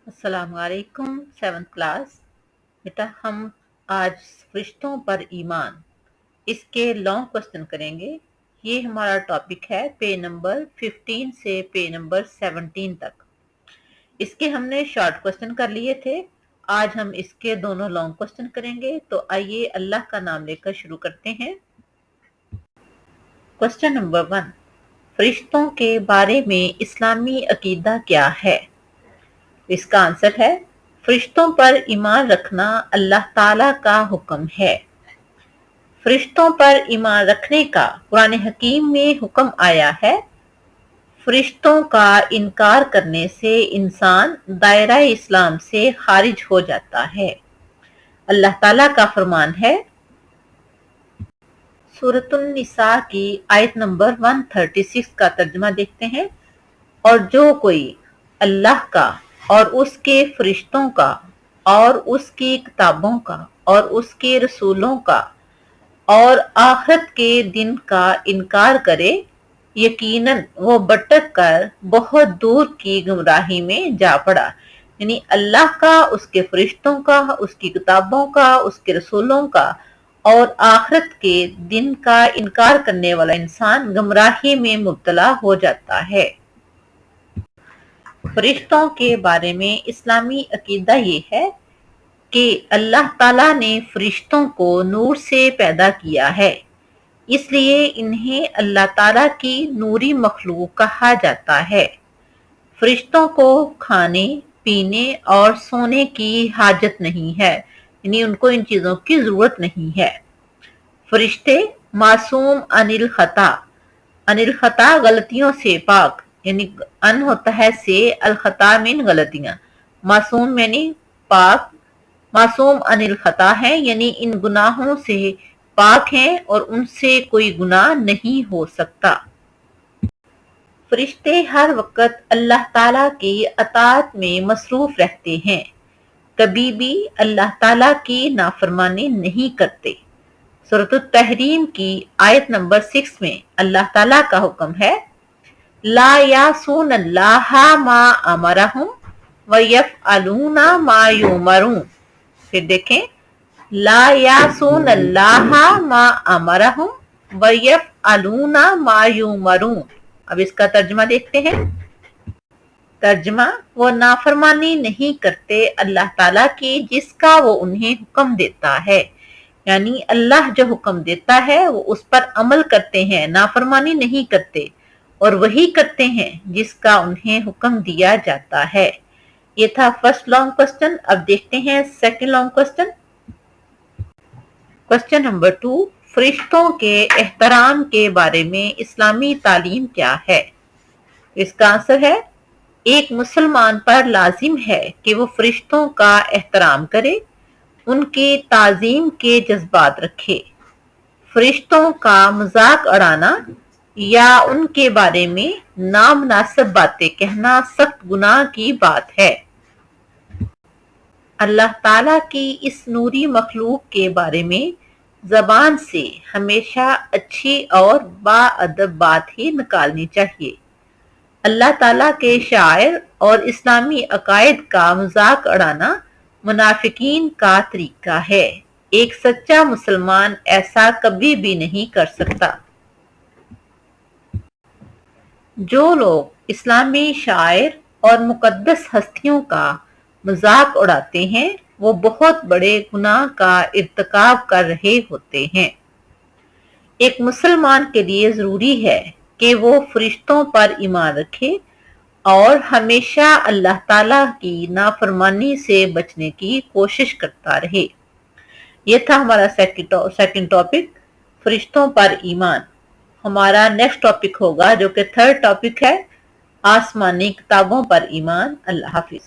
अस्सलाम वालेकुम। 7th class. बेटा हम आज फरिश्तों पर ईमान इसके लॉन्ग क्वेश्चन करेंगे। ये हमारा टॉपिक है पेज नंबर 15 से पेज नंबर 17 तक। इसके हमने शॉर्ट क्वेश्चन कर लिए थे। आज हम इसके दोनों लॉन्ग क्वेश्चन करेंगे। तो आइए अल्लाह का नाम लेकर शुरू करते हैं। क्वेश्चन नंबर 1, फरिश्तों के बारे में इस्लामी अकीदा क्या है? इसका आंसर है फरिश्तों पर ईमान रखना अल्लाह ताला का हुक्म है। फरिश्तों पर ईमान रखने का कुरान हकीम में हुक्म आया है। फरिश्तों का इनकार करने से इंसान दायरा इस्लाम से खारिज हो जाता है। अल्लाह ताला का फरमान है, सूरतुन निसा की आयत नंबर 136 का तर्जुमा देखते हैं। और जो कोई अल्लाह का और उसके फरिश्तों का और उसकी किताबों का और उसके रसूलों का और आखिरत के दिन का इनकार करे, यकीनन वो भटक कर बहुत दूर की गुमराही में जा पड़ा। यानी अल्लाह का, उसके फरिश्तों का, उसकी किताबों का, उसके रसूलों का और आखिरत के दिन का इनकार करने वाला इंसान गुमराही में मुब्तला हो जाता है। फरिश्तों के बारे में इस्लामी अकीदा ये है कि अल्लाह ताला ने फरिश्तों को नूर से पैदा किया है, इसलिए इन्हें अल्लाह ताला की नूरी मखलूक कहा जाता है। फरिश्तों को खाने, पीने और सोने की हाजत नहीं है, यानी उनको इन चीजों की जरूरत नहीं है। फरिश्ते मासूम अनिल खता गलतियों से पाक, यानी अन होता है से, अल खता मीन गलतियां, मासूम यानी पाक, मासूम अनिल खता है यानी इन गुनाहों से पाक हैं और उनसे कोई गुनाह नहीं हो सकता। फरिश्ते हर वक्त अल्लाह ताला की अताअत में मसरूफ रहते हैं, कभी भी अल्लाह ताला की नाफरमानी नहीं करते। सूरत तहरीम की आयत नंबर 6 में अल्लाह ताला का हुक्म है, ला यासून अल्लाह मा अमरहुम व यफअलूना मा युमरून। फिर देखें, ला यासून अल्लाह मा अमरहुम व यफअलूना मा युमरून। अब इसका तर्जुमा देखते हैं। तर्जुमा, वो नाफरमानी नहीं करते अल्लाह ताला की जिसका वो उन्हें हुक्म देता है, यानी अल्लाह जो हुक्म देता है वो उस पर अमल करते हैं, नाफरमानी नहीं करते, और वही करते हैं जिसका उन्हें हुक्म दिया जाता है। ये था फर्स्ट लॉन्ग क्वेश्चन। अब देखते हैं second long question. Question number 2, फरिश्तों के एहतराम के बारे में इस्लामी तालीम क्या है? इसका आंसर है, एक मुसलमान पर लाजिम है कि वो फरिश्तों का एहतराम करे, उनकी ताजीम के जज्बात रखे। फरिश्तों का मजाक उड़ाना या उनके बारे में नामुनासिब बातें कहना सख्त गुनाह की बात है। अल्लाह ताला की इस नूरी मखलूक के बारे में जबान से हमेशा अच्छी और बाअदब बात ही निकालनी चाहिए। अल्लाह ताला के शायर और इस्लामी अकायद का मजाक उड़ाना मुनाफिकीन का तरीका है। एक सच्चा मुसलमान ऐसा कभी भी नहीं कर सकता। जो लोग इस्लामी शायर और मुकद्दस हस्तियों का मजाक उड़ाते हैं वो बहुत बड़े गुनाह का इर्तिकाब कर रहे होते हैं। एक मुसलमान के लिए जरूरी है कि वो फरिश्तों पर ईमान रखे और हमेशा अल्लाह ताला की नाफरमानी से बचने की कोशिश करता रहे। यह था हमारा सेकंड टॉपिक, फरिश्तों पर ईमान। हमारा नेक्स्ट टॉपिक होगा जो कि थर्ड टॉपिक है, आसमानी किताबों पर ईमान। अल्लाह हाफिज।